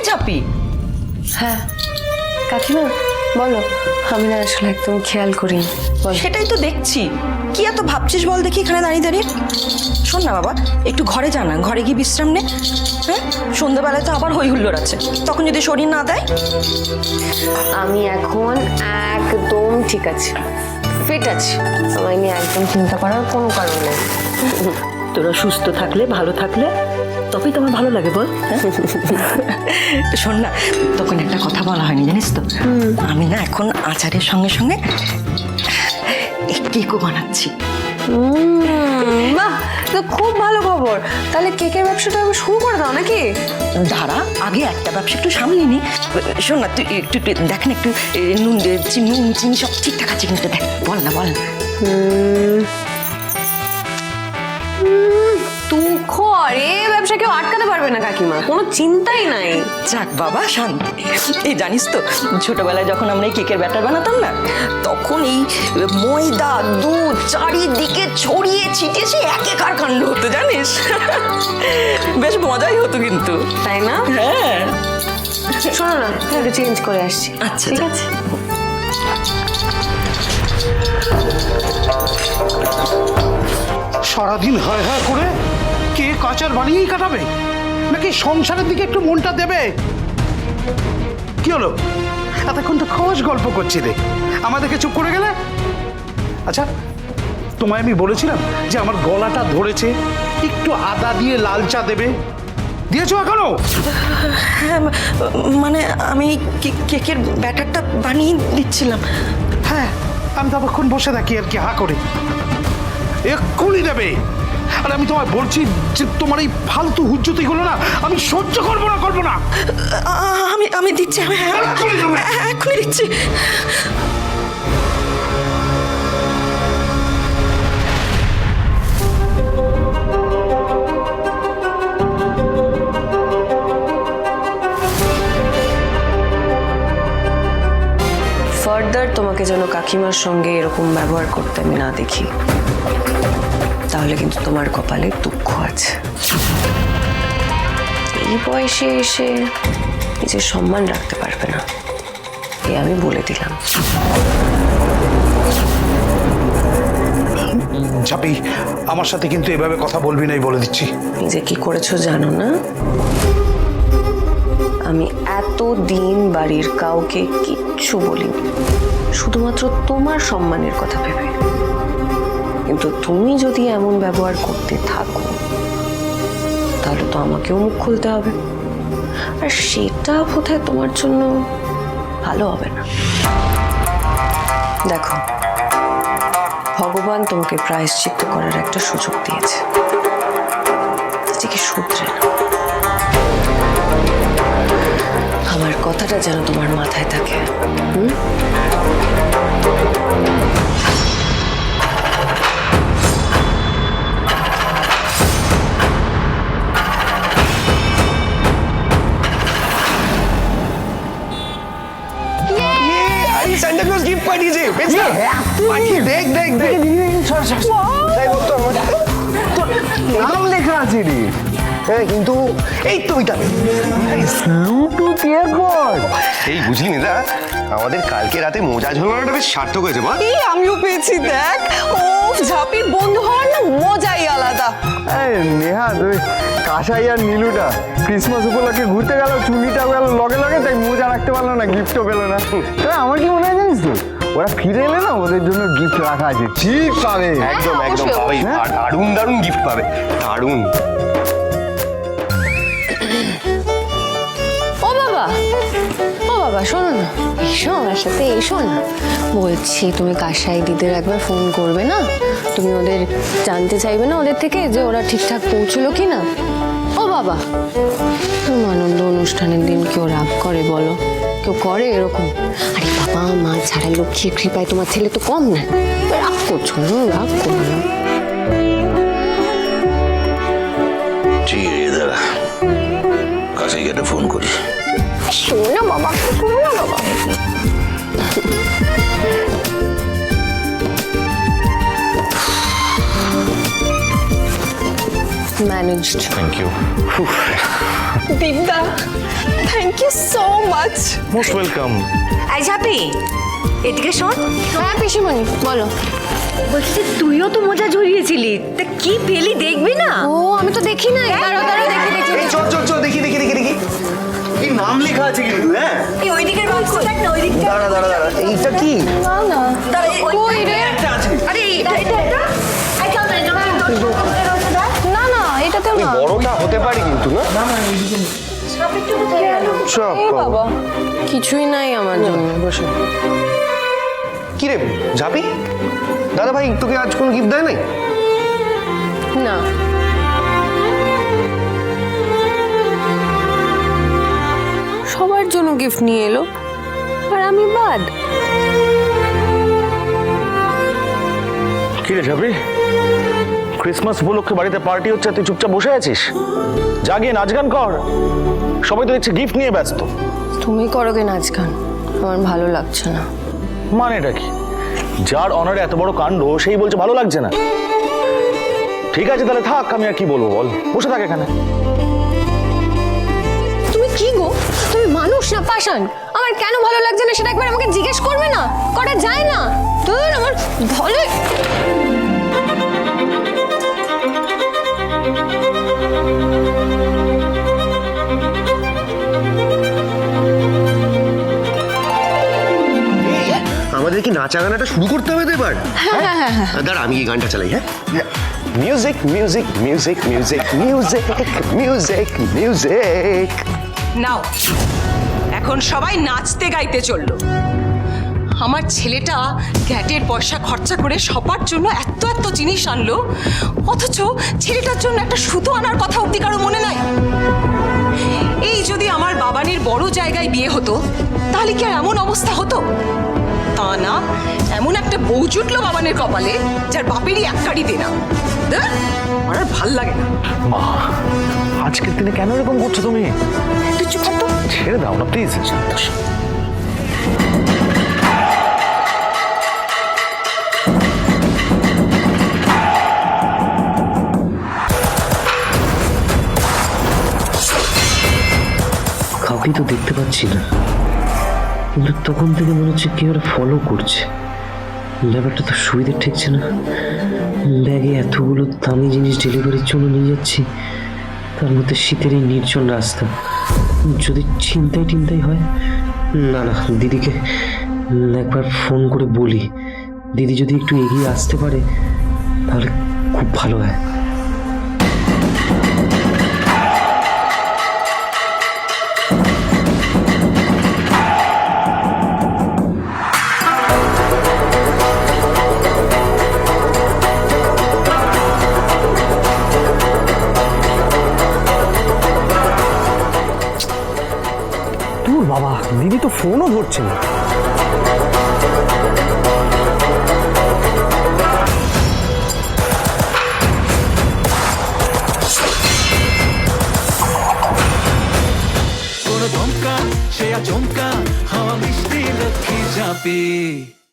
ঝাঁপি? হ্যাঁ কাকিমা বলো, আমি না আসলে একদম খেয়াল করিনি। সেটাই তো দেখছি, কি এত ভাবছিস বল দেখি এখানে দাঁড়িয়ে দাঁড়িয়ে। শোন না বাবা, একটু ঘরে যা না, ঘরে গিয়ে বিশ্রাম নে। হ্যাঁ, সন্ধ্যাবেলায় তো আবার হই হুল্লোড় আছে, তখন যদি শরীর না দেয়। আমি এখন একদম ঠিক আছে, ফিট আছি, আমায় নিয়ে একদম চিন্তা করার কোনো কারণ নেই। তোরা সুস্থ থাকলে, ভালো থাকলে তবেই তোমার ভালো লাগে বল। শোন না, তখন একটা কথা বলা হয়নি জানিস তো, আমি না এখন আচারের সঙ্গে সঙ্গে কেকও বানাচ্ছি। বাহ, তো খুব ভালো খবর। তাহলে কেকের ব্যবসাটা আমি শুরু করে দাও নাকি? দাঁড়া, আগে একটা ব্যবসা একটু সামলে নি। শোন না, তুই একটু দেখ না, একটু নুন চিনি সব ঠিকঠাক আছে কিন্তু, দেখ, বল না বল না। ব্যবসা কেউ আটকাতে পারবে না কাকিমা, কোনো চিন্তাই নাই। যাক বাবা শান্তি। এই জানিস তো, ছোটবেলায় যখন আমরা এই কেকের ব্যাটার বানাতাম না, তখন এই ময়দা দুধ চারিদিকে ছড়িয়ে ছিটিয়ে সে একেকার কাণ্ড হতো জানিস। বেশ মজাই হতো কিন্তু, তাই না? হ্যাঁ। শোনো না, একটু চেঞ্জ করে আসছি। আচ্ছা, ঠিক আছে। সারাদিন হায় হায় করে কে আচার বানিয়েই কাটাবে, নাকি সংসারের দিকে একটু মনটা দেবে? কি হলো, এতক্ষণ তো খোঁজ গল্প করছিলে, আমাদেরকে চুপ করে গেলে। আচ্ছা, তোমায় আমি বলেছিলাম যে আমার গলাটা ধরেছে, একটু আদা দিয়ে লাল চা দেবে, দিয়েছো এখনো? হ্যাঁ, মানে আমি কেকের ব্যাটারটা বানিয়ে দিচ্ছিলাম। হ্যাঁ, আমি তো ততক্ষণ বসে থাকি আর কি, হা করে। এক্ষুনি দেবে। আর আমি তোমায় বলছি যে তোমার এই ফালতু হুজ্জতিগুলো না আমি সহ্য করবো না। আমি দিচ্ছি, আমি এক্ষুনি দিচ্ছি। ফার্দার তোমাকে যেন কাকিমার সঙ্গে এরকম ব্যবহার করতে আমি না দেখি, তাহলে কিন্তু তোমার কপালে দুঃখ আছে। এই বয়সে এসে নিজের সম্মান রাখতে পারবে না, এ আমি বলে দিলাম। ঝাঁপি, আমার সাথে কিন্তু এভাবে কথা বলবি নাই বলে দিচ্ছি। নিজে কি করেছো জানো না? আমি এতদিন বাড়ির কাউকে কিচ্ছু বলিনি, শুধুমাত্র তোমার সম্মানের কথা ভেবে। কিন্তু তুমি যদি এমন ব্যবহার করতে থাকো, তাহলে তো আমাকেও মুখ খুলতে হবে, আর সেটা বোধহয় তোমার জন্য ভালো হবে না। দেখো, ভগবান তোমাকে প্রায়শ্চিত্ত করার একটা সুযোগ দিয়েছে, নিজেকে শুধরে নাও। আমার কথাটা যেন তোমার মাথায় থাকে। সান্টা ক্লজ গিফট পাঠিয়েছে, পাঠিয়ে দেখ। নাম লেখা আছে রে। হ্যাঁ, কিন্তু এই তো ওইটা ব্লুটুথ ইয়ারপড। এই বুঝলি না, আমাদের কালকে রাতে মোজা ঝোলানোটা বেশ সার্থক হয়েছে বল। এই আমিও পেয়েছি, দেখ। ও ঝাঁপির বন্ধু হওয়ার না মজাই আলাদা। নেহা, তুই কাসাই আর নীলুটা ক্রিসমাস উপলক্ষে ঘুরতে গেল, চুনিটা গেল লগে লগে, তাই মোজা রাখতে পারলো না, গিফটও পেলো না। আমার কি মনে হয় জানিস তো, ওরা ফিরে এলে না ওদের জন্য গিফট রাখা আছে, ঠিক পাবে। একদম পাবে, দারুণ গিফট পাবে, দারুণ। ও বাবা, শোনো না, এসো আমার সাথে, এসো না। বলছি, তুমি কাসাই দিদের একবার ফোন করবে না? তুমি ওদের জানতে চাইবে না ওদের থেকে যে ওরা ঠিকঠাক পৌঁছলো কি না? ও বাবা, আনন্দ অনুষ্ঠানের দিন কেউ রাগ করে বলো? কেউ করে এরকম? আরে বাবা মা ছাড়া লক্ষ্মী কৃপায় তোমার ছেলে তো কম না, রাগ করছো না, রাগ করো না। ঠিক আছে দাদা, কাছে গিয়ে ফোন করি। শোনো না বাবা, শোনো না বাবা। ম্যানেজড। Thank you. দীপদা, thank you so much. Most welcome. এই ঝাপি, এদিকে শোন। হ্যাঁ পিসিমণি বলো। বলছি তুইও তো মজা জড়িয়েছিলি, তা কি পেলি দেখবি না? ও আমি তো দেখি না, দাঁড়াও দেখি। এই চল চল চল, দেখি দেখি দেখি দেখি কি নাম লেখা আছে কিন্তু। হ্যাঁ এই ওইদিকের বাক্স দেখ না, ওইদিকটা। দাঁড়া দাঁড়া দাঁড়া, এইটা কি? না না, দাঁড়া, কই রে? একটা আছে। আরে এটা এই চল না, না না, এটাতেও না। বড়টা হতে পারে কিন্তু না। সব এ বাবা, কিছুই নাই আমার জন্য। বসে। কি রে ঝাপি, দাদা ভাই তোকে আজ কোনো গিফট দেয় নাই? না, সবার জন্য গিফট নিয়ে এলো আর আমি বাদ। কি রে ঝাপড়ি, ক্রিসমাস উপলক্ষে বাড়িতে পার্টি হচ্ছে, তুই চুপচাপ বসে আছিস? যা গিয়ে নাচ গান কর, সবাই তো দেখছি গিফট নিয়ে ব্যস্ত। তুমি করো গে নাচ গান, আমার ভালো লাগছে না। মানেটা কি? যার অনারে এত বড় কাণ্ড সেই বলছে ভালো লাগছে না। ঠিক আছে তাহলে থাক, আমি আর কি বলবো বল, বসে থাক এখানে। তুমি কি গো, তুমি মানুষ না পাষাণ? আমার কেন ভালো লাগছে না সেটা একবার আমাকে জিজ্ঞেস করবে না? করা যায় না? ধুর, আমার ভালো। আমাদের কি নাচা গানাটা শুরু করতে হবে তো এবার? দাঁড়া আমি এই গানটা চালাই। হ্যাঁ, music music music music music music music. নাও এখন সবাই নাচতে গাইতে চললো। আমার ছেলেটা গ্যাটের পয়সা খরচা করে সবার জন্য এত এত জিনিস আনলো, অথচ ছেলেটার জন্য একটা সুতো আনার কথা অব্দি কারো মনে নাই। এই যদি আমার বাবানের বড় জায়গায় বিয়ে হতো তাহলে কি আর এমন অবস্থা হতো? তা না, এমন একটা বউ জুটলো বাবানের কপালে যার বাপেরই এক কাড়ি দেনা। আমার আর ভাল লাগে না। মা, আজকের দিনে কেন এরকম করছো তুমি? তুই চুপ কর তো। ছেড়ে দাও না প্লিজ। কাউকেই তো দেখতে পাচ্ছি না, কিন্তু তখন থেকে মনে হচ্ছে কেউ ওরা ফলো করছে। ব্যাপারটা তো সুবিধে ঠেকছে না। ব্যাগে এতগুলো দামি জিনিস ডেলিভারির জন্য নিয়ে যাচ্ছি, তার মধ্যে শীতের এই নির্জন রাস্তা। যদি চিন্তাই টিন্তাই হয়, না না, দিদিকে একবার ফোন করে বলি। দিদি যদি একটু এগিয়ে আসতে পারে তাহলে খুব ভালো হয়। দূর বাবা, দিদি তো ফোনও ধরছে না। কোনো ধমকা সে আচমকা হাওয়া মিষ্টি লক্ষ্মী চাপে।